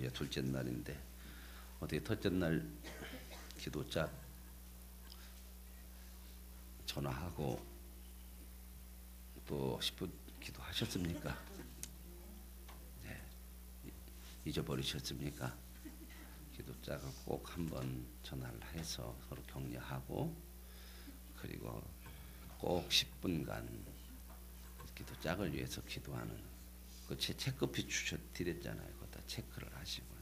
이제 둘째 날인데 어떻게 첫째 날 기도자 전화하고 또 10분 기도하셨습니까? 네. 잊어버리셨습니까? 기도자가 꼭 한번 전화를 해서 서로 격려하고 그리고 꼭 10분간 기도짝을 위해서 기도하는 그 체크표 드렸잖아요. 그거 다 체크를 하시고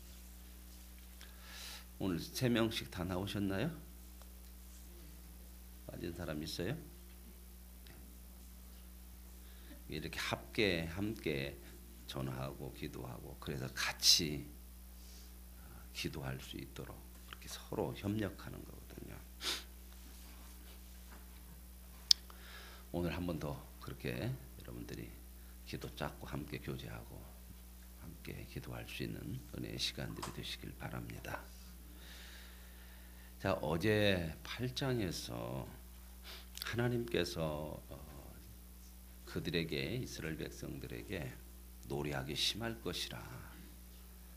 오늘 3명씩 다 나오셨나요? 빠진 사람 있어요? 이렇게 함께 전화하고 기도하고 그래서 같이 기도할 수 있도록 그렇게 서로 협력하는 거거든요. 오늘 한 번 더 그렇게 여러분들이 기도 짰고 함께 교제하고 함께 기도할 수 있는 은혜의 시간들이 되시길 바랍니다. 자, 어제 8장에서 하나님께서 그들에게 이스라엘 백성들에게 노래하기 심할 것이라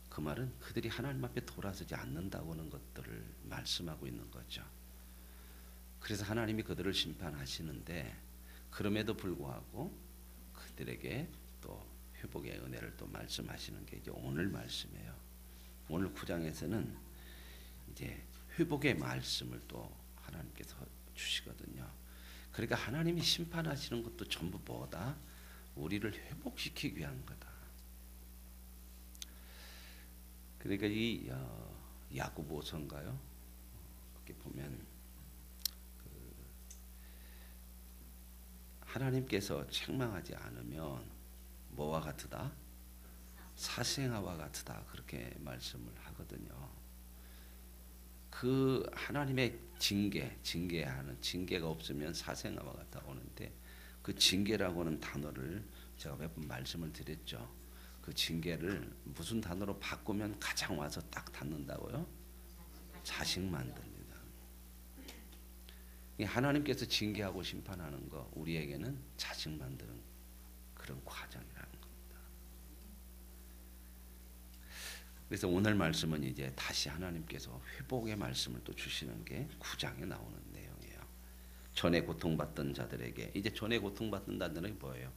그 말은 그들이 하나님 앞에 돌아서지 않는다고 하는 것들을 말씀하고 있는 거죠. 그래서 하나님이 그들을 심판하시는데 그럼에도 불구하고 그들에게 또 회복의 은혜를 또 말씀하시는 게 이제 오늘 말씀이에요. 오늘 9장에서는 이제 회복의 말씀을 또 하나님께서 주시거든요. 그러니까 하나님이 심판하시는 것도 전부 뭐다? 우리를 회복시키기 위한 거다. 그러니까 이 야고보서인가요? 이렇게 보면 하나님께서 책망하지 않으면 뭐와 같으다? 사생아와 같으다. 그렇게 말씀을 하거든요. 그 하나님의 징계하는 징계가 없으면 사생아와 같다 오는데 그 징계라고 하는 단어를 제가 몇 번 말씀을 드렸죠. 그 징계를 무슨 단어로 바꾸면 가장 와서 딱 닿는다고요? 자식 만듭니다. 하나님께서 징계하고 심판하는 거 우리에게는 자식 만드는 그런 과정이라는 겁니다. 그래서 오늘 말씀은 이제 다시 하나님께서 회복의 말씀을 또 주시는 게 9장에 나오는 내용이에요. 전에 고통받던 자들에게 이제 전에 고통받는다는 게 뭐예요?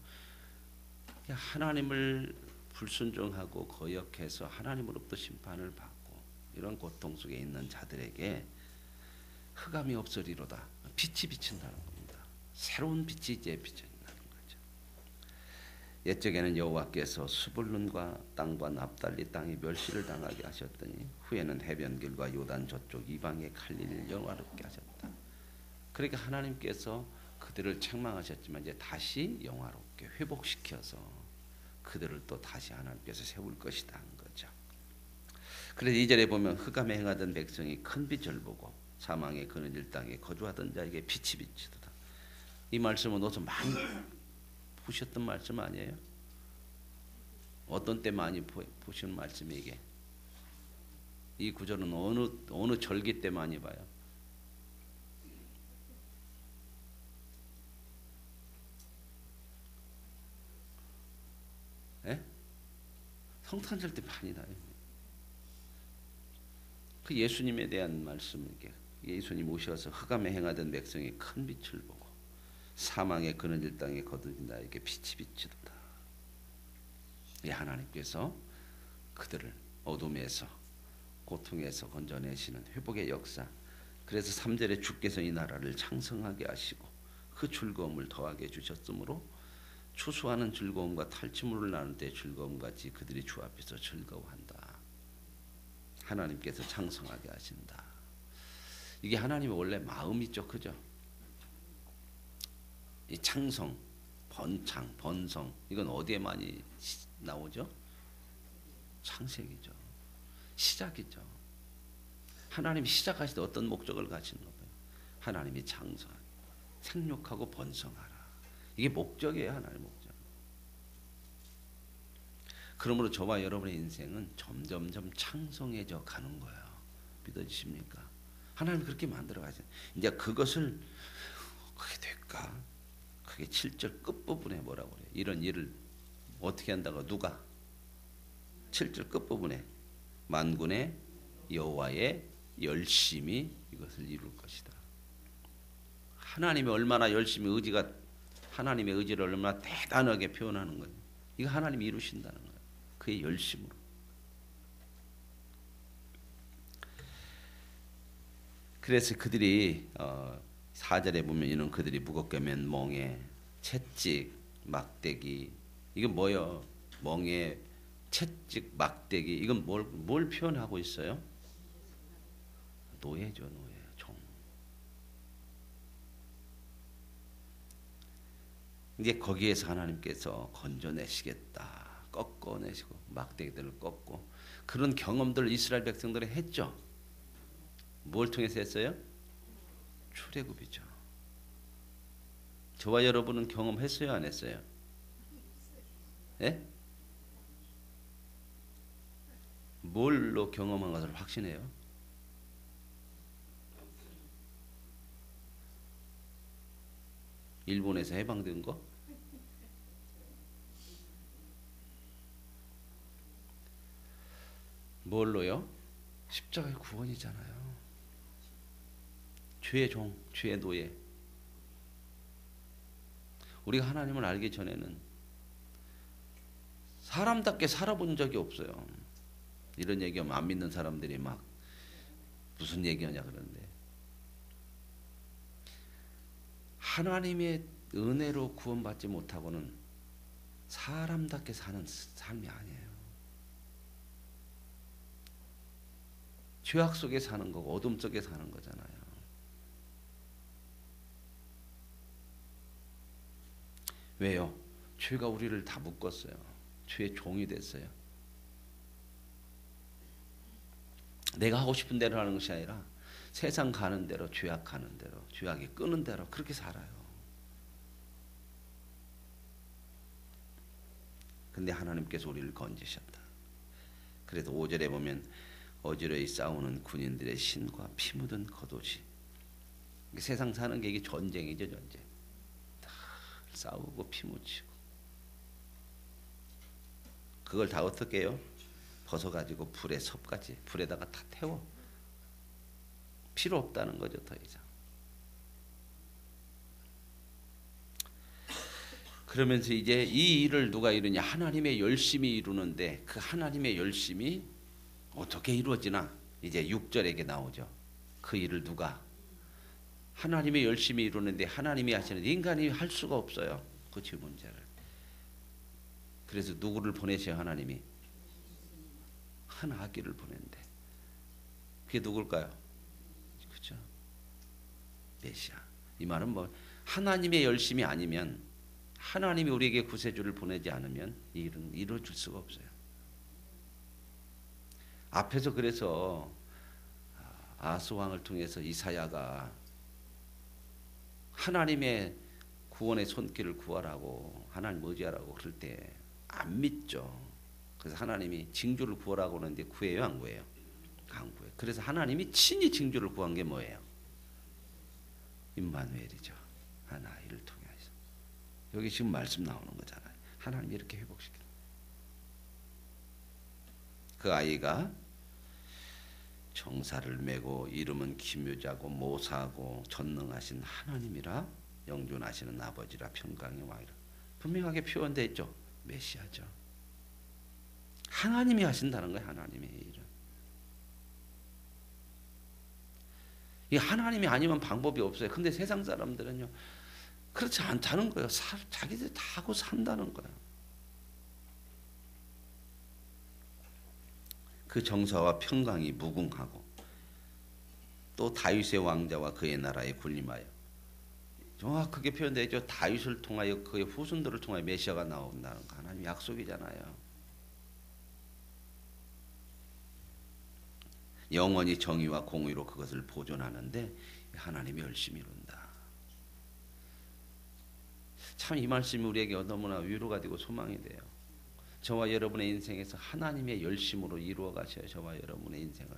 하나님을 불순종하고 거역해서 하나님으로부터 심판을 받고 이런 고통 속에 있는 자들에게 흑암이 없으리로다. 빛이 비친다는 겁니다. 새로운 빛이 이제 비친다는 거죠. 옛적에는 여호와께서 스불룬과 땅과 납달리 땅이 멸시를 당하게 하셨더니 후에는 해변길과 요단 저쪽 이방의 갈릴리를 영화롭게 하셨다. 그러니까 하나님께서 그들을 책망하셨지만 이제 다시 영화롭게 회복시켜서 그들을 또 다시 하나님께서 세울 것이다 하는 거죠. 그래서 2절에 보면 흑암에 행하던 백성이 큰 빛을 보고 사망의 그늘질 땅에 거주하던 자에게 빛이 비치도다. 이 말씀은 어디서 많이 보셨던 말씀 아니에요? 어떤 때 많이 보시는 말씀이 이게? 이 구절은 어느 절기 때 많이 봐요? 예? 성탄절 때 많이 나요. 그 예수님에 대한 말씀을 이렇게 예수님 오셔서 흑암에 행하던 백성이 큰 빛을 보고 사망의 그늘질 땅에 거두진 자에게 빛이 비치도다. 이 하나님께서 그들을 어둠에서 고통에서 건져내시는 회복의 역사. 그래서 3절에 주께서 이 나라를 창성하게 하시고 그 즐거움을 더하게 주셨으므로 추수하는 즐거움과 탈취물을 나눌 때 즐거움 같이 그들이 주 앞에서 즐거워한다. 하나님께서 창성하게 하신다. 이게 하나님의 원래 마음이죠, 그죠? 이 창성, 번창, 번성 이건 어디에 많이 나오죠? 창세기죠. 시작이죠. 하나님이 시작하실 때 어떤 목적을 가지는 거예요? 하나님이 창성하고 생육하고 번성하라. 이게 목적이에요, 하나님의 목적. 그러므로 저와 여러분의 인생은 점점점 창성해져 가는 거예요. 믿어지십니까? 하나님 그렇게 만들어 가시죠. 이제 그것을 그게 될까? 그게 7절 끝부분에 뭐라고 그래요? 이런 일을 어떻게 한다고 누가? 7절 끝부분에 만군의 여호와의 열심이 이것을 이룰 것이다. 하나님이 얼마나 열심히 하나님의 의지를 얼마나 대단하게 표현하는 거예요. 이거 하나님이 이루신다는 거예요. 그의 열심으로. 그래서 그들이 4절에 보면 이런 그들이 무겁게 맨 멍에 채찍 막대기 이건 뭐요? 멍에 채찍 막대기 이건 뭘 표현하고 있어요? 노예죠, 노예, 종. 이제 거기에서 하나님께서 건져내시겠다, 꺾어내시고 막대기들을 꺾고 그런 경험들을 이스라엘 백성들이 했죠. 뭘 통해서 했어요? 출애굽이죠. 저와 여러분은 경험했어요, 안 했어요? 예? 뭘로 경험한 것을 확신해요? 일본에서 해방된 거? 뭘로요? 십자가의 구원이잖아요. 죄의 종, 죄의 노예. 우리가 하나님을 알기 전에는 사람답게 살아본 적이 없어요. 이런 얘기하면 안 믿는 사람들이 막 무슨 얘기하냐 그러는데 하나님의 은혜로 구원받지 못하고는 사람답게 사는 삶이 아니에요. 죄악 속에 사는 거고 어둠 속에 사는 거잖아요. 왜요? 죄가 우리를 다 묶었어요. 죄의 종이 됐어요. 내가 하고 싶은 대로 하는 것이 아니라 세상 가는 대로, 죄악 가는 대로, 죄악이 끄는 대로 그렇게 살아요. 근데 하나님께서 우리를 건지셨다. 그래서 5절에 보면 어지러이 싸우는 군인들의 신과 피 묻은 겉옷이 세상 사는 게 이게 전쟁이죠, 전쟁. 다 싸우고 피 묻히고 그걸 다 어떻게 해요? 벗어가지고 불에 섭까지 불에다가 다 태워. 필요 없다는 거죠, 더 이상. 그러면서 이제 이 일을 누가 이루냐? 하나님의 열심히 이루는데 그 하나님의 열심이 어떻게 이루어지나? 이제 6절에게 나오죠. 그 일을 누가? 하나님의 열심히 이루는데 하나님이 하시는데 인간이 할 수가 없어요. 그 문제를. 그래서 누구를 보내셔요, 하나님이? 한 아기를 보낸대. 그게 누굴까요? 그죠? 메시아. 이 말은 뭐 하나님의 열심이 아니면 하나님이 우리에게 구세주를 보내지 않으면 이 일은 이루어질 수가 없어요. 앞에서 그래서 아하스 왕을 통해서 이사야가 하나님의 구원의 손길을 구하라고 하나님 의지하라고 그럴 때 안 믿죠. 그래서 하나님이 징조를 구하라고 하는데 구해요, 안 구해요? 안 구해요. 그래서 하나님이 친히 징조를 구한 게 뭐예요? 임마누엘이죠. 한 아이를 통해서. 여기 지금 말씀 나오는 거잖아요. 하나님이 이렇게 회복시키는. 그 아이가 정사를 메고 이름은 기묘자고 모사하고 전능하신 하나님이라 영존하시는 아버지라 평강의 왕이라. 분명하게 표현되어 있죠. 메시아죠. 하나님이 하신다는 거예요. 하나님의 일은. 이 하나님이 아니면 방법이 없어요. 근데 세상 사람들은요 그렇지 않다는 거예요. 자기들 다 하고 산다는 거예요. 그 정사와 평강이 무궁하고 또 다윗의 왕자와 그의 나라에 군림하여 정확하게 표현되어 있죠. 다윗을 통하여 그의 후손들을 통하여 메시아가 나온다는 거 하나님 약속이잖아요. 영원히 정의와 공의로 그것을 보존하는데 하나님이 열심히 이룬다. 참 이 말씀이 우리에게 너무나 위로가 되고 소망이 돼요. 저와 여러분의 인생에서 하나님의 열심으로 이루어 가셔요. 저와 여러분의 인생을.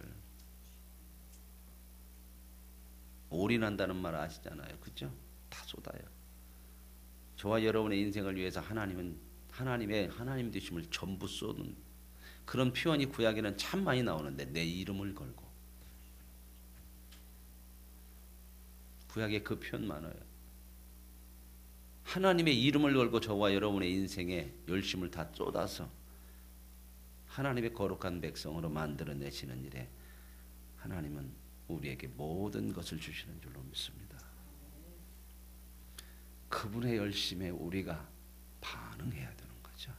올인한다는 말 아시잖아요. 그죠? 다 쏟아요. 저와 여러분의 인생을 위해서 하나님 되심을 전부 쏟는 그런 표현이 구약에는 참 많이 나오는데 내 이름을 걸고 구약에 그 표현 많아요. 하나님의 이름을 걸고 저와 여러분의 인생에 열심을 다 쏟아서 하나님의 거룩한 백성으로 만들어내시는 일에 하나님은 우리에게 모든 것을 주시는 줄로 믿습니다. 그분의 열심에 우리가 반응해야 되는 거죠.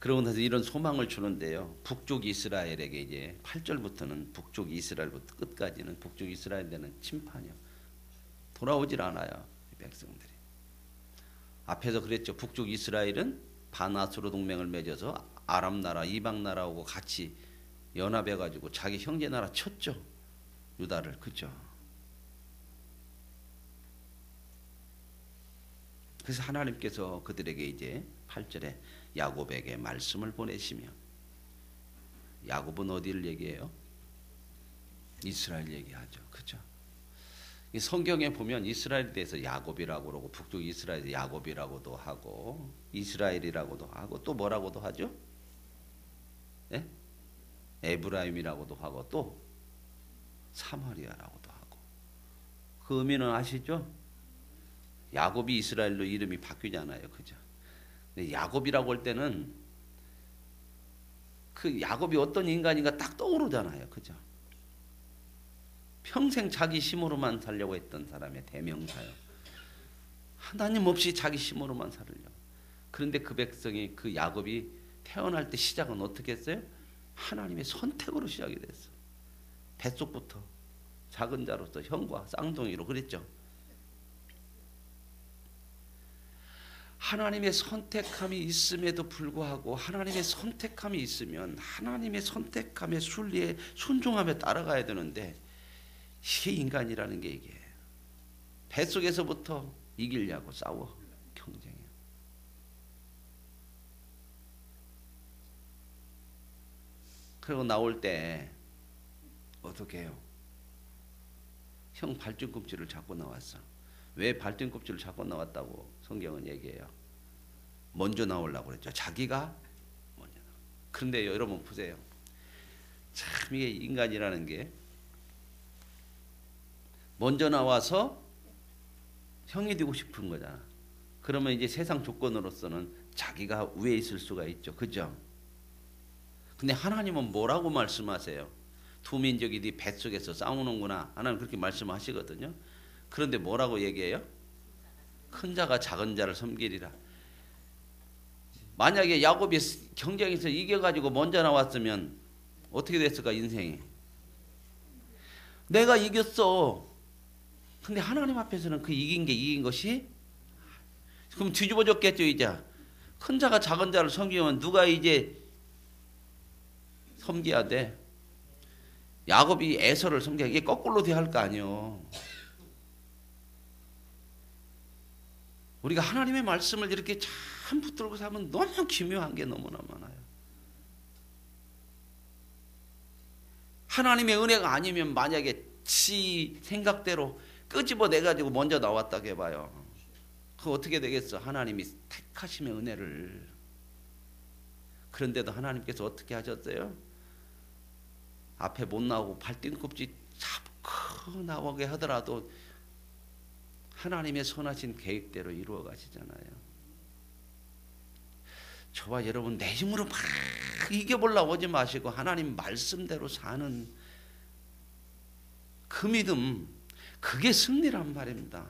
그러고 나서 이런 소망을 주는데요. 북쪽 이스라엘에게 이제 8절부터는 북쪽 이스라엘부터 끝까지는 북쪽 이스라엘에 대한 심판이요. 돌아오질 않아요. 백성들이. 앞에서 그랬죠. 북쪽 이스라엘은 바나스로 동맹을 맺어서 아람 나라, 이방 나라하고 같이 연합해 가지고 자기 형제 나라 쳤죠. 유다를. 그죠? 그래서 하나님께서 그들에게 이제 8절에 야곱에게 말씀을 보내시며, 야곱은 어디를 얘기해요? 이스라엘 얘기하죠. 그죠? 이 성경에 보면 이스라엘에 대해서 야곱이라고 그러고 북쪽 이스라엘에 야곱이라고도 하고 이스라엘이라고도 하고 또 뭐라고도 하죠? 예? 에브라임이라고도 하고 또 사마리아라고도 하고. 그 의미는 아시죠? 야곱이 이스라엘로 이름이 바뀌잖아요. 그죠? 근데 야곱이라고 할 때는 그 야곱이 어떤 인간인가 딱 떠오르잖아요. 그죠? 평생 자기 힘으로만 살려고 했던 사람의 대명사요. 하나님 없이 자기 힘으로만 살려고. 그런데 그 백성이, 그 야곱이 태어날 때 시작은 어떻게 했어요? 하나님의 선택으로 시작이 됐어. 뱃속부터 작은 자로서 형과 쌍둥이로 그랬죠. 하나님의 선택함이 있음에도 불구하고 하나님의 선택함이 있으면 하나님의 선택함의 순리에 순종하며 따라가야 되는데, 이게 인간이라는 게 이게 뱃속에서부터 이기려고 싸워. 경쟁이야. 그리고 나올 때 어떻게 해요? 형 발등꿈치를 잡고 나왔어. 왜 발등꿈치를 잡고 나왔다고 성경은 얘기해요? 먼저 나오려고 그랬죠. 자기가 먼저 나와. 그런데 여러분 보세요. 참 이게 인간이라는 게 먼저 나와서 형이 되고 싶은 거잖아. 그러면 이제 세상 조건으로서는 자기가 위에 있을 수가 있죠. 그죠? 근데 하나님은 뭐라고 말씀하세요? 두 민족이 네 뱃속에서 싸우는구나. 하나님 그렇게 말씀하시거든요. 그런데 뭐라고 얘기해요? 큰 자가 작은 자를 섬기리라. 만약에 야곱이 경쟁에서 이겨가지고 먼저 나왔으면 어떻게 됐을까 인생이? 내가 이겼어. 근데 하나님 앞에서는 그 이긴 것이 그럼 뒤집어졌겠죠. 이제 큰 자가 작은 자를 섬기면 누가 이제 섬겨야 돼? 야곱이 에서를 섬겨. 이게 거꾸로 돼야 할 거 아니요. 우리가 하나님의 말씀을 이렇게 참 붙들고 살면 너무 기묘한 게 너무나 많아요. 하나님의 은혜가 아니면 만약에 지 생각대로 끄집어내가지고 먼저 나왔다고 해봐요. 그거 어떻게 되겠어? 하나님이 택하심의 은혜를. 그런데도 하나님께서 어떻게 하셨어요? 앞에 못 나오고 발등꿈치 잡고 나오게 하더라도 하나님의 선하신 계획대로 이루어 가시잖아요. 저와 여러분 내 힘으로 막 이겨보려고 하지 마시고 하나님 말씀대로 사는 그 믿음, 그게 승리란 말입니다.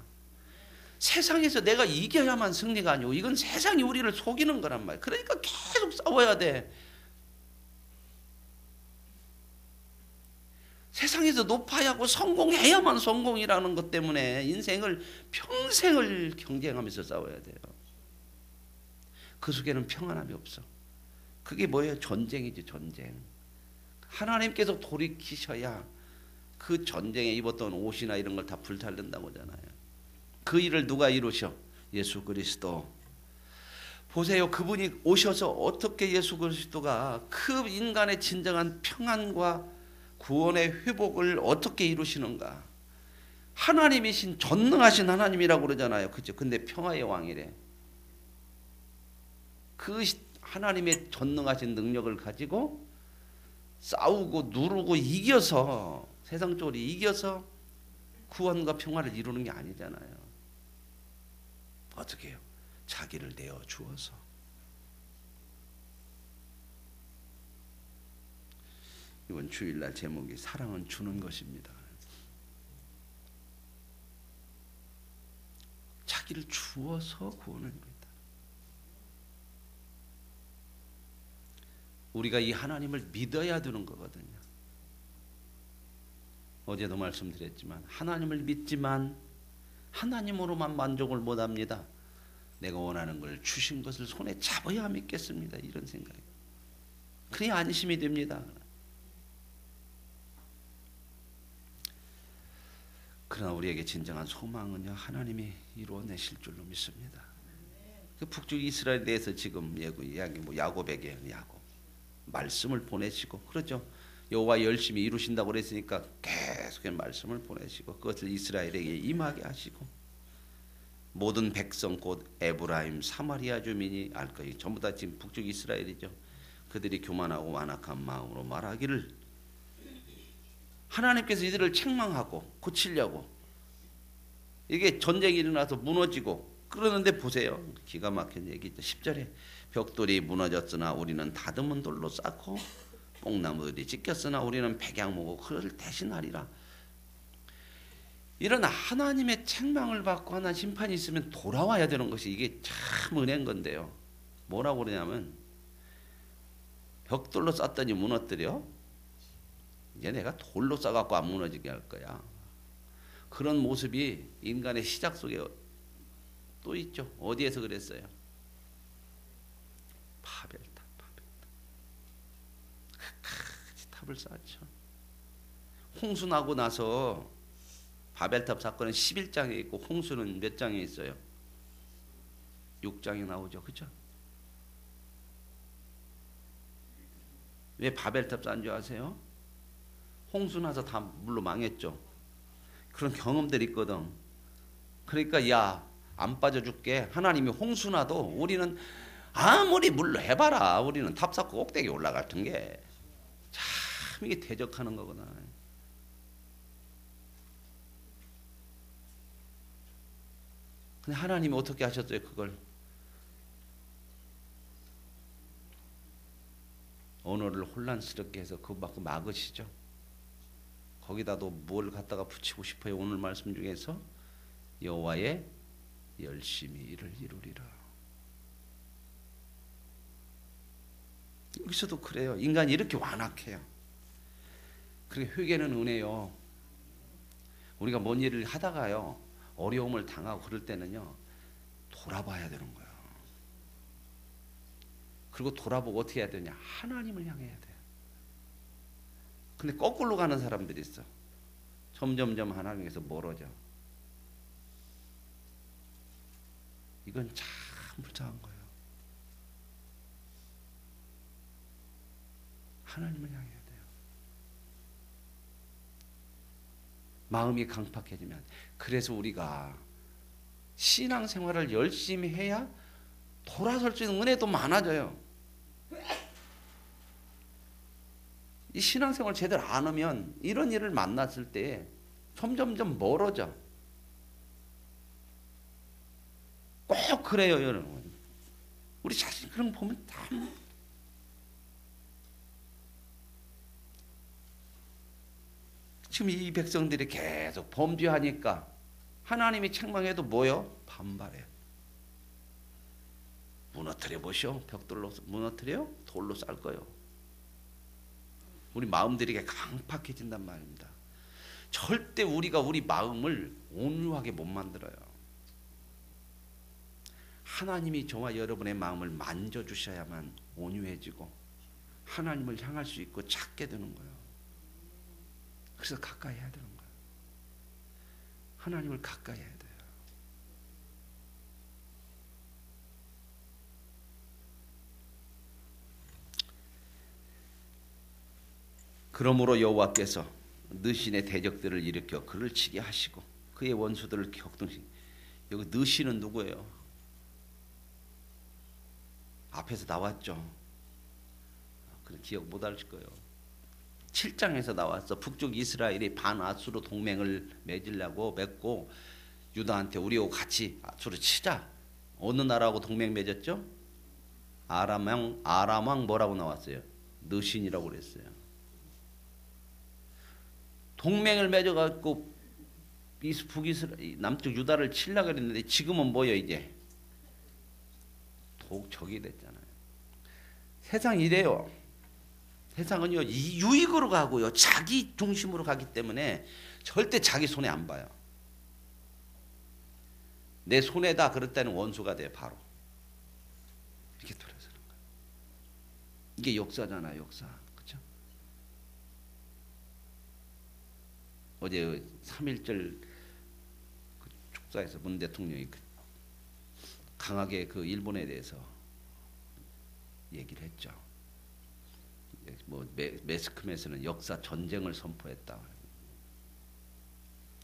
세상에서 내가 이겨야만 승리가 아니고 이건 세상이 우리를 속이는 거란 말이에요. 그러니까 계속 싸워야 돼. 세상에서 높아야 하고 성공해야만 성공이라는 것 때문에 인생을 평생을 경쟁하면서 싸워야 돼요. 그 속에는 평안함이 없어. 그게 뭐예요? 전쟁이지, 전쟁. 하나님께서 돌이키셔야 그 전쟁에 입었던 옷이나 이런 걸 다 불살른다고 하잖아요. 그 일을 누가 이루셔? 예수 그리스도. 보세요. 그분이 오셔서 어떻게 예수 그리스도가 그 인간의 진정한 평안과 구원의 회복을 어떻게 이루시는가? 하나님이신 전능하신 하나님이라고 그러잖아요. 그죠? 근데 평화의 왕이래. 그 하나님의 전능하신 능력을 가지고 싸우고 누르고 이겨서 세상적으로 이겨서 구원과 평화를 이루는 게 아니잖아요. 어떻게 해요? 자기를 내어 주어서. 이번 주일날 제목이 사랑은 주는 것입니다. 자기를 주어서 구원하는 겁니다. 우리가 이 하나님을 믿어야 되는 거거든요. 어제도 말씀드렸지만 하나님을 믿지만 하나님으로만 만족을 못합니다. 내가 원하는 걸 주신 것을 손에 잡아야 믿겠습니다. 이런 생각이. 그래야 안심이 됩니다. 그러나 우리에게 진정한 소망은요, 하나님이 이루어내실 줄로 믿습니다. 그 북쪽 이스라엘에 대해서 지금 이야기 야곱에게 야곱 말씀을 보내시고 그렇죠. 여호와 열심히 이루신다고 그랬으니까 계속 말씀을 보내시고 그것을 이스라엘에게 임하게 하시고 모든 백성 곧 에브라임 사마리아 주민이 알 거예요. 전부 다 지금 북쪽 이스라엘이죠. 그들이 교만하고 완악한 마음으로 말하기를 하나님께서 이들을 책망하고 고치려고 이게 전쟁이 일어나서 무너지고 그러는데 보세요. 기가 막힌 얘기죠. 10절에 벽돌이 무너졌으나 우리는 다듬은 돌로 쌓고 뽕나무들이 찢겼으나 우리는 백양목으로 그를 대신하리라. 이런 하나님의 책망을 받고 하나님 심판이 있으면 돌아와야 되는 것이 이게 참 은혜인 건데요. 뭐라고 그러냐면 벽돌로 쌓더니 무너뜨려. 이제 내가 돌로 쌓아갖고 안 무너지게 할 거야. 그런 모습이 인간의 시작 속에 또 있죠. 어디에서 그랬어요? 바벨탑. 끝까지 탑을 쌓죠. 홍수 나고 나서 바벨탑 사건은 11장에 있고 홍수는 몇 장에 있어요? 6장에 나오죠. 그죠? 왜 바벨탑 쌓은 줄 아세요? 홍수 나서 다 물로 망했죠. 그런 경험들이 있거든. 그러니까 야, 안 빠져줄게. 하나님이 홍수 나도 우리는 아무리 물로 해봐라. 우리는 탑 쌓고 꼭대기 올라갈 텐게. 참 이게 대적하는 거구나. 근데 하나님이 어떻게 하셨어요? 그걸 언어를 혼란스럽게 해서 그거 막으시죠. 거기다도 뭘 갖다가 붙이고 싶어요? 오늘 말씀 중에서 여호와의 열심히 일을 이루리라. 여기서도 그래요. 인간이 이렇게 완악해요. 그리고 회개는 은혜요. 우리가 뭔 일을 하다가요 어려움을 당하고 그럴 때는요 돌아봐야 되는 거예요. 그리고 돌아보고 어떻게 해야 되냐? 하나님을 향해야 돼요. 근데 거꾸로 가는 사람들이 있어. 점점점 하나님께서 멀어져. 이건 참 불쌍한 거예요. 하나님을 향해야 돼요. 마음이 강팍해지면. 그래서 우리가 신앙생활을 열심히 해야 돌아설 수 있는 은혜도 많아져요. 이 신앙생활 제대로 안 하면 이런 일을 만났을 때 점점점 멀어져. 꼭 그래요, 여러분. 우리 자신 그런 거 보면 참 지금 이 백성들이 계속 범죄하니까 하나님이 책망해도 뭐요? 반발해요. 무너뜨려 보시오. 벽돌로 무너뜨려? 돌로 쌀 거요. 우리 마음들이 강팍해진단 말입니다. 절대 우리가 우리 마음을 온유하게 못 만들어요. 하나님이 저와 여러분의 마음을 만져주셔야만 온유해지고 하나님을 향할 수 있고 찾게 되는 거예요. 그래서 가까이 해야 되는 거예요. 하나님을 가까이 해야 돼요. 그러므로 여호와께서 느신의 대적들을 일으켜 그를 치게 하시고 그의 원수들을 격동시. 여기 느신은 누구예요? 앞에서 나왔죠. 그런 기억 못 하실 거예요. 7장에서 나왔어. 북쪽 이스라엘이 반아수르 동맹을 맺으려고 맺고 유다한테 우리하고 같이 아수르 치자. 어느 나라하고 동맹 맺었죠? 아람왕 뭐라고 나왔어요? 느신이라고 그랬어요. 동맹을 맺어갖고 북이스라엘 남쪽 유다를 치려고 그랬는데 지금은 뭐예요 이제? 적이 됐잖아요. 세상이 이래요. 세상은요 유익으로 가고요 자기 중심으로 가기 때문에 절대 자기 손에 안 봐요. 내 손에다 그럴 때는 원수가 돼 바로. 이렇게 돌아서는 거예요. 이게 역사잖아요 역사. 그렇죠? 어제 3.1절 그 축사에서 문 대통령이 강하게 그 일본에 대해서 얘기를 했죠. 뭐 매스컴에서는 역사 전쟁을 선포했다.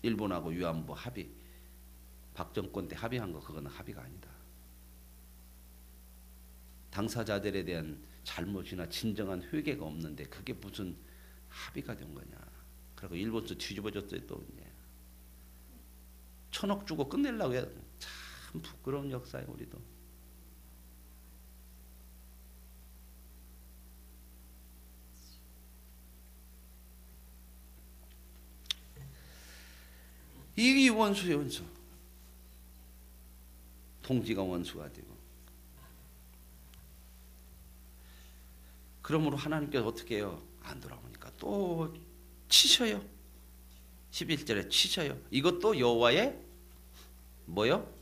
일본하고 위안부 합의, 박정권 때 합의한 거 그거는 합의가 아니다. 당사자들에 대한 잘못이나 진정한 회개가 없는데 그게 무슨 합의가 된 거냐. 그리고 일본도 뒤집어졌어요 또 이제. 1,000억 주고 끝내려고 해야 참 부끄러운 역사예요 우리도. 이 원수예요 원수. 동지가 원수가 되고. 그러므로 하나님께서 어떻게 해요? 안 돌아오니까 또 치셔요. 11절에 치셔요. 이것도 여호와의 뭐요?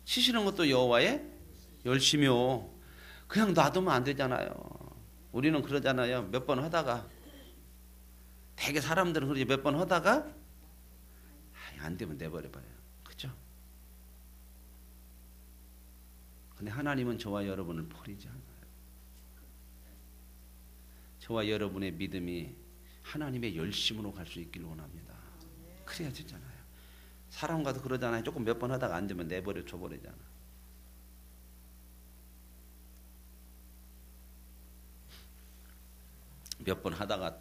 치시는 것도 여호와의 열심이요. 그냥 놔두면 안 되잖아요. 우리는 그러잖아요. 몇 번 하다가 대개 사람들은 그러지 몇 번 하다가 안 되면 내버려봐요. 그죠? 근데 하나님은 저와 여러분을 버리지 않아요. 저와 여러분의 믿음이 하나님의 열심으로 갈 수 있기를 원합니다. 그래야 되잖아요. 사람과도 그러잖아요. 조금 몇 번 하다가 안 되면 내버려 줘버리잖아. 몇 번 하다가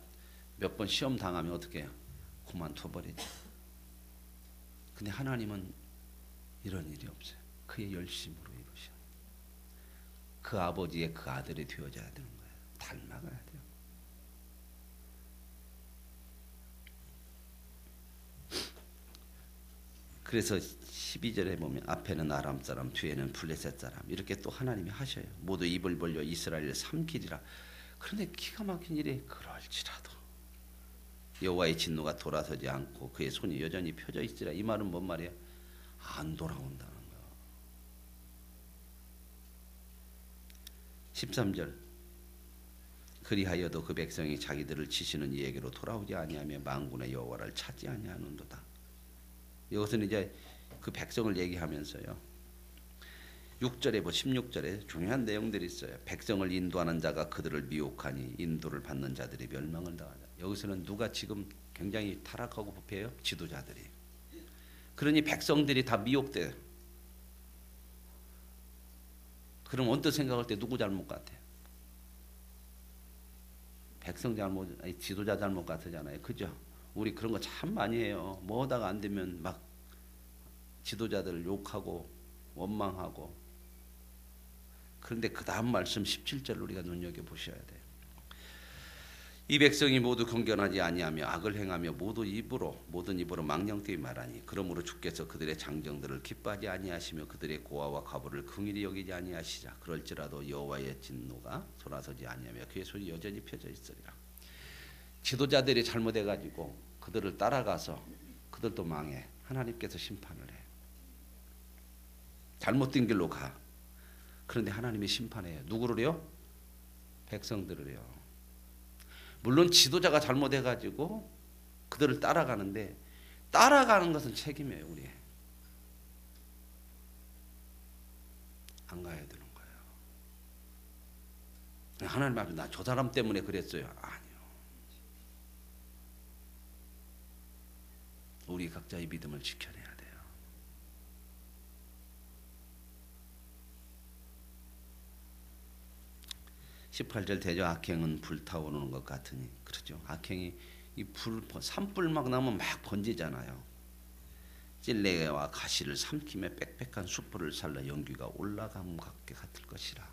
몇 번 시험 당하면 어떻게 해요? 그만둬버리죠. 근데 하나님은 이런 일이 없어요. 그의 열심으로 이루셔. 그 아버지의 그 아들이 되어져야 되는 거예요. 닮아가야 돼요. 그래서 12절에 보면 앞에는 아람 사람 뒤에는 블레셋 사람 이렇게 또 하나님이 하셔요. 모두 입을 벌려 이스라엘을 삼키리라. 그런데 기가 막힌 일이 그럴지라도 여호와의 진노가 돌아서지 않고 그의 손이 여전히 펴져 있으라. 이 말은 뭔 말이에요? 안 돌아온다는 거. 13절 그리하여도 그 백성이 자기들을 치시는 이에게로 돌아오지 아니하며 만군의 여호와를 찾지 아니하는도다. 이것은 이제 그 백성을 얘기하면서요. 6절에 16절에 중요한 내용들이 있어요. 백성을 인도하는 자가 그들을 미혹하니 인도를 받는 자들이 멸망을 당하자. 여기서는 누가 지금 굉장히 타락하고 부패해요? 지도자들이. 그러니 백성들이 다 미혹돼요. 그럼 언뜻 생각할 때 누구 잘못 같아요? 백성 잘못, 아니 지도자 잘못 같으잖아요. 그죠? 우리 그런 거 참 많이 해요. 뭐 하다가 안 되면 막 지도자들을 욕하고 원망하고. 그런데 그 다음 말씀 17절을 우리가 눈여겨보셔야 돼요. 이 백성이 모두 경건하지 아니하며 악을 행하며 모든 입으로 망령되이 말하니 그러므로 주께서 그들의 장정들을 기뻐하지 아니하시며 그들의 고아와 과부를 긍휼히 여기지 아니하시자. 그럴지라도 여호와의 진노가 돌아서지 아니하며 그의 손이 여전히 펴져 있으리라. 지도자들이 잘못해가지고 그들을 따라가서 그들도 망해. 하나님께서 심판을 해. 잘못된 길로 가. 그런데 하나님이 심판해요. 누구를요? 백성들을요. 물론 지도자가 잘못해가지고 그들을 따라가는데 따라가는 것은 책임이에요. 우리 안 가야 되는 거예요. 하나님 앞에 나 저 사람 때문에 그랬어요. 아니요. 우리 각자의 믿음을 지켜내야 돼요. 18절 대저 악행은 불타오르는 것 같으니 그렇죠. 악행이 이 산불 막 나면 막 번지잖아요. 찔레와 가시를 삼킴에 빽빽한 숯불을 살라 연기가 올라감 같을 것이라.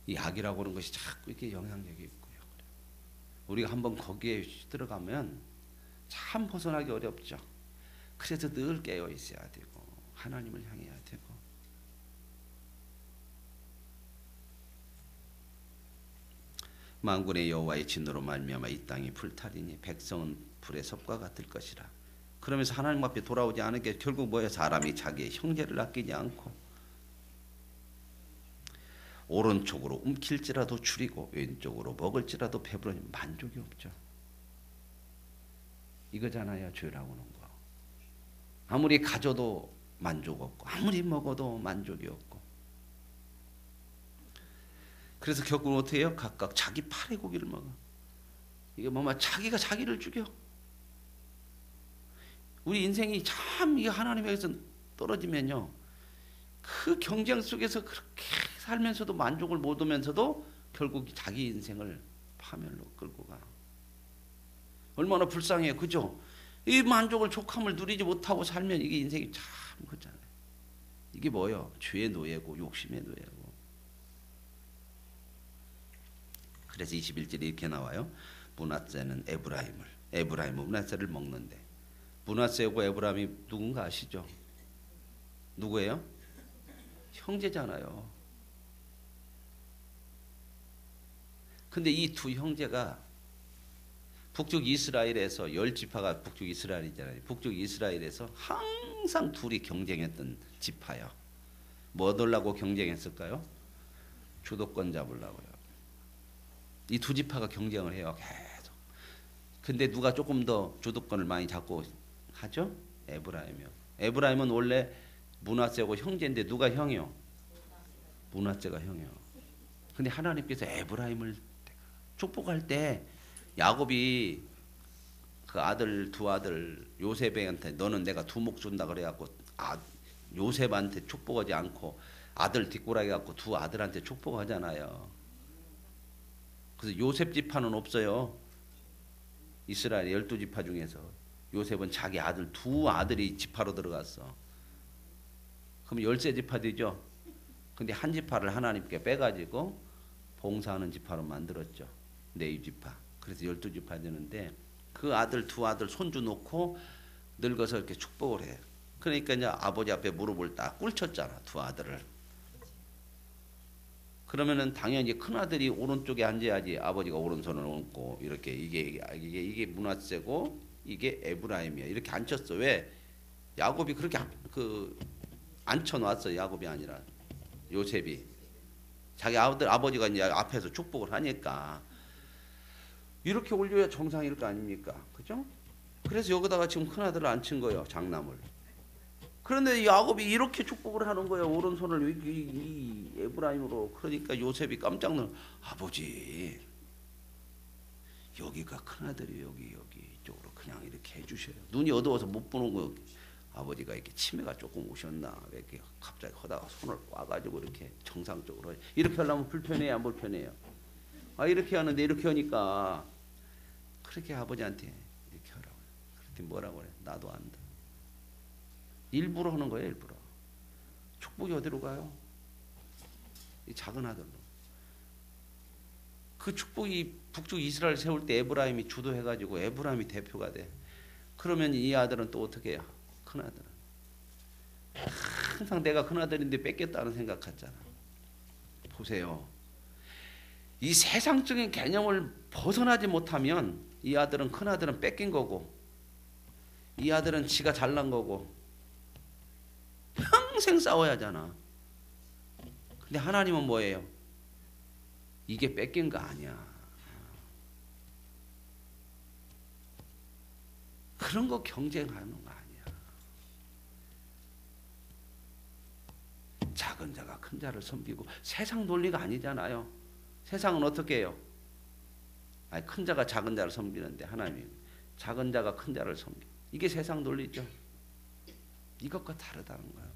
이 악이라고 하는 것이 자꾸 이렇게 영향력이 있고요. 우리가 한번 거기에 들어가면 참 벗어나기 어렵죠. 그래서 늘 깨어 있어야 되고 하나님을 향해야 되고. 만군의 여호와의 진노로 말미암아 이 땅이 불타리니 백성은 불의 섭과 같을 것이라. 그러면서 하나님 앞에 돌아오지 않은 게 결국 뭐예요? 사람이 자기의 형제를 아끼지 않고 오른쪽으로 움킬지라도 줄이고 왼쪽으로 먹을지라도 배부르니 만족이 없죠. 이거잖아요. 죄라고 하는 거. 아무리 가져도 만족 없고 아무리 먹어도 만족이 없고. 그래서 결국은 어떻게 해요? 각각 자기 팔의 고기를 먹어. 이게 뭐냐? 자기가 자기를 죽여. 우리 인생이 참 이 하나님에게서 떨어지면요. 그 경쟁 속에서 그렇게 살면서도 만족을 못 오면서도 결국 자기 인생을 파멸로 끌고 가. 얼마나 불쌍해요. 그죠? 이 만족을 족함을 누리지 못하고 살면 이게 인생이 참 그렇잖아요. 이게 뭐예요? 죄의 노예고 욕심의 노예고. 그래서 21절에 이렇게 나와요. 므낫세는 에브라임은 므낫세를 먹는데 므낫세고 에브라임이 누군가 아시죠? 누구예요? 형제잖아요. 근데 이 두 형제가 북쪽 이스라엘에서 10지파가 북쪽 이스라엘이잖아요. 북쪽 이스라엘에서 항상 둘이 경쟁했던 지파요. 뭐 얻으려고 경쟁했을까요? 주도권 잡으려고요. 이 두 지파가 경쟁을 해요. 계속. 근데 누가 조금 더 주도권을 많이 잡고 하죠? 에브라임이요. 에브라임은 원래 므낫세고 형제인데 누가 형이요? 므낫세가 형이요. 근데 하나님께서 에브라임을 축복할 때 야곱이 그 아들 두 아들 요셉한테 너는 내가 두목 준다 그래갖고 요셉한테 축복하지 않고 아들 뒷골하게 갖고 두 아들한테 축복하잖아요. 그래서 요셉 지파는 없어요. 이스라엘 12지파 중에서 요셉은 자기 아들 두 아들이 지파로 들어갔어. 그럼 13지파 되죠. 근데 한 지파를 하나님께 빼가지고 봉사하는 지파로 만들었죠. 레위 지파. 그래서 12지파 되는데 그 아들 두 아들 손주 놓고 늙어서 이렇게 축복을 해요. 그러니까 이제 아버지 앞에 무릎을 딱 꿇쳤잖아. 두 아들을. 그러면은 당연히 큰 아들이 오른쪽에 앉아야지 아버지가 오른손을 얹고 이렇게 이게 므낫세고 이게 에브라임이야. 이렇게 앉혔어. 왜? 야곱이 그렇게 앉혀놨어. 야곱이 아니라 요셉이 자기 아버지가 이제 앞에서 축복을 하니까 이렇게 올려야 정상일 거 아닙니까? 그죠? 그래서 여기다가 지금 큰 아들을 앉힌 거예요. 장남을. 그런데 야곱이 이렇게 축복을 하는 거예요. 오른손을 이 에브라임으로. 그러니까 요셉이 깜짝 놀라. 아버지 여기가 큰아들이 여기 이쪽으로 그냥 이렇게 해주셔요. 눈이 어두워서 못 보는 거. 아버지가 이렇게 치매가 조금 오셨나 왜 이렇게 갑자기 하다가 손을 꽈가지고 이렇게 정상적으로 이렇게 하려면 불편해요 안 불편해요? 이렇게 하는데 이렇게 하니까 그렇게 아버지한테 이렇게 하라고요. 그렇게 뭐라고 그래? 나도 안다. 일부러 하는 거예요. 일부러. 축복이 어디로 가요? 이 작은 아들로. 그 축복이 북쪽 이스라엘 세울 때 에브라임이 주도해가지고 에브라임이 대표가 돼. 그러면 이 아들은 또 어떻게 해요? 큰 아들은. 항상 내가 큰 아들인데 뺏겼다는 생각하잖아. 보세요. 이 세상적인 개념을 벗어나지 못하면 이 아들은 큰 아들은 뺏긴 거고 이 아들은 지가 잘난 거고 평생 싸워야 하잖아. 근데 하나님은 뭐예요? 이게 뺏긴 거 아니야. 그런 거 경쟁하는 거 아니야. 작은 자가 큰 자를 섬기고 세상 논리가 아니잖아요. 세상은 어떻게 해요? 큰 자가 작은 자를 섬기는데 하나님이 작은 자가 큰 자를 섬기. 이게 세상 논리죠. 이것과 다르다는 거예요.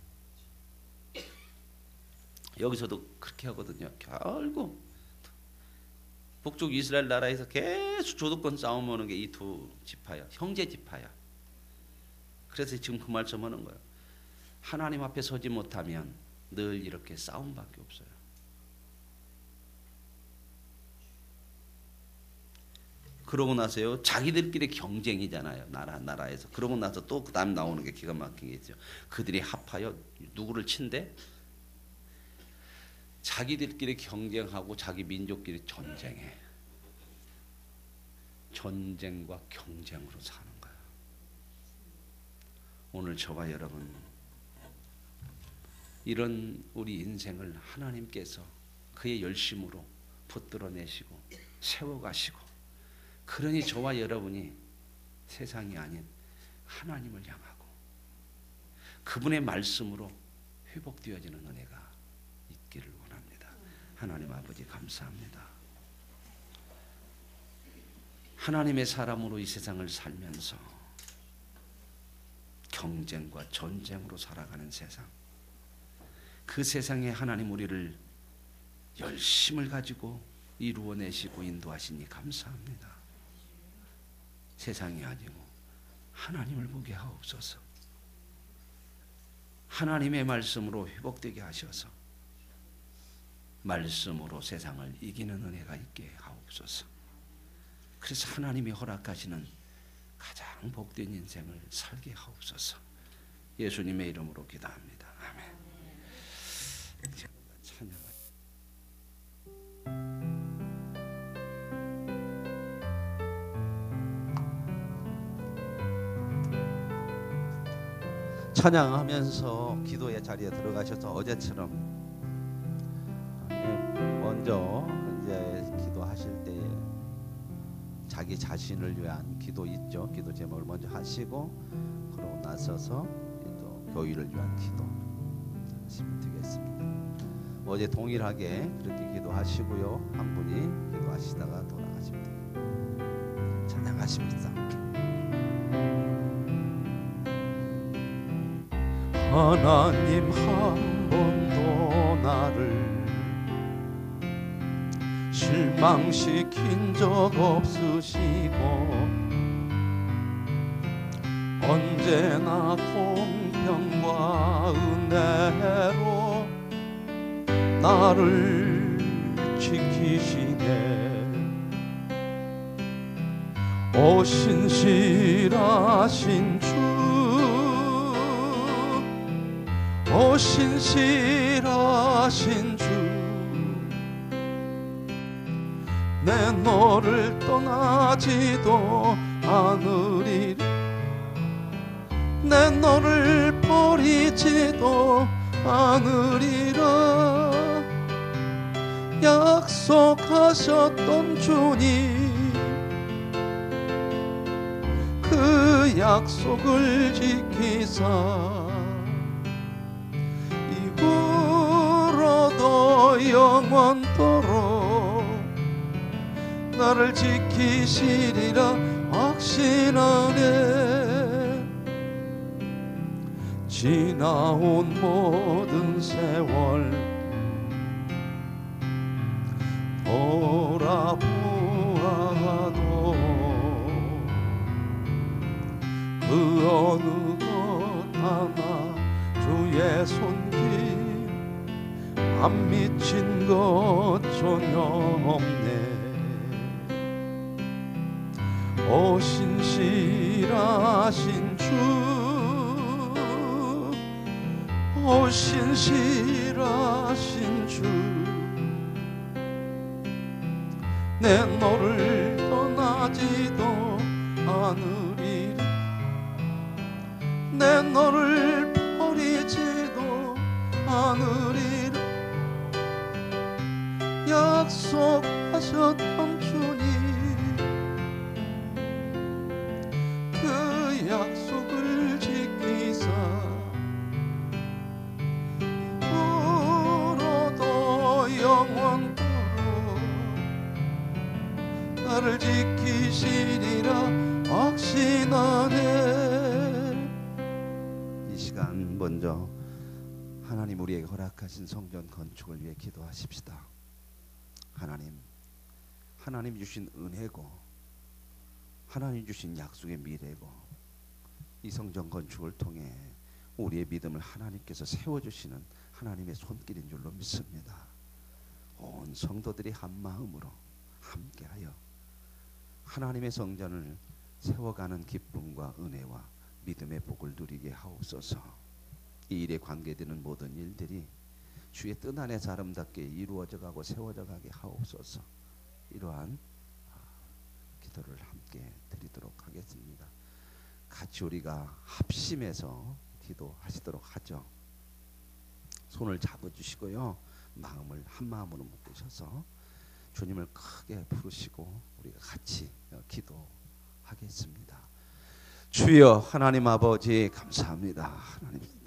여기서도 그렇게 하거든요. 결국 북쪽 이스라엘 나라에서 계속 주도권 싸움 하는 게 이 두 지파야. 형제 지파야. 그래서 지금 그 말씀하는 거예요. 하나님 앞에 서지 못하면 늘 이렇게 싸움밖에 없어요. 그러고 나서요, 자기들끼리 경쟁이잖아요. 나라에서. 그러고 나서 또 그 다음 나오는 게 기가 막힌 게 있죠. 그들이 합하여 누구를 친대? 자기들끼리 경쟁하고 자기 민족끼리 전쟁해. 전쟁과 경쟁으로 사는 거야. 오늘 저와 여러분, 이런 우리 인생을 하나님께서 그의 열심으로 붙들어내시고 세워가시고, 그러니 저와 여러분이 세상이 아닌 하나님을 향하고 그분의 말씀으로 회복되어지는 은혜가 있기를 원합니다. 하나님 아버지 감사합니다. 하나님의 사람으로 이 세상을 살면서 경쟁과 전쟁으로 살아가는 세상, 그 세상에 하나님 우리를 열심을 가지고 이루어내시고 인도하시니 감사합니다. 세상이 아니고 하나님을 보게 하옵소서. 하나님의 말씀으로 회복되게 하셔서 말씀으로 세상을 이기는 은혜가 있게 하옵소서. 그래서 하나님이 허락하시는 가장 복된 인생을 살게 하옵소서. 예수님의 이름으로 기도합니다. 아멘. 찬양. 찬양하면서 기도의 자리에 들어가셔서 어제처럼 먼저 이제 기도하실 때에 자기 자신을 위한 기도 있죠. 기도 제목을 먼저 하시고, 그러고 나서서 또 교회를 위한 기도 하시면 되겠습니다. 어제 동일하게 그렇게 기도하시고요. 한 분이 기도하시다가 돌아가시면 됩니다. 찬양하십니다. 하나님 한 번도 나를 실망시킨 적 없으시고 언제나 공평과 은혜로 나를 지키시네. 오 신실하신 주, 오 신실하신 주, 내 너를 떠나지도 않으리라. 내 너를 버리지도 않으리라. 약속하셨던 주님, 그 약속을 지키사 이후로도 영원토록 나를 지키시리라 확신하네. 지나온 모든 세월 돌아보아도 그 어느 것 하나 주의 손길 안 미친 것 전혀 없네. 오 신실하신 주, 오 신실하신 주, 내 너를 떠나지도 않으리라. 내 너를 버리지도 않으리라. 약속하셨던 주님, 그 약속을 지키사 이후로도 영원토록 나를 지키시리라 확신하네. 이 시간 먼저 하나님 우리에게 허락하신 성전 건축을 위해 기도하십시다. 하나님, 하나님 주신 은혜고 하나님 주신 약속의 미래고 이 성전 건축을 통해 우리의 믿음을 하나님께서 세워주시는 하나님의 손길인 줄로 믿습니다. 온 성도들이 한 마음으로 함께하여 하나님의 성전을 세워가는 기쁨과 은혜와 믿음의 복을 누리게 하옵소서. 이 일에 관계되는 모든 일들이 주의 뜻 안에서 아름답게 이루어져 가고 세워져 가게 하옵소서. 이러한 기도를 함께 드리도록 하겠습니다. 같이 우리가 합심해서 기도하시도록 하죠. 손을 잡아주시고요. 마음을 한 마음으로 묶으셔서 주님을 크게 부르시고 우리가 같이 기도하겠습니다. 주여 하나님 아버지 감사합니다. 하나님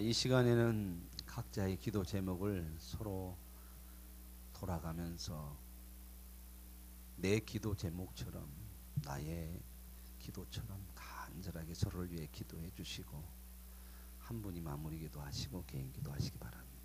이 시간에는 각자의 기도 제목을 서로 돌아가면서 내 기도 제목처럼 나의 기도처럼 간절하게 서로를 위해 기도해 주시고 한 분이 마무리 기도하시고 개인 기도하시기 바랍니다.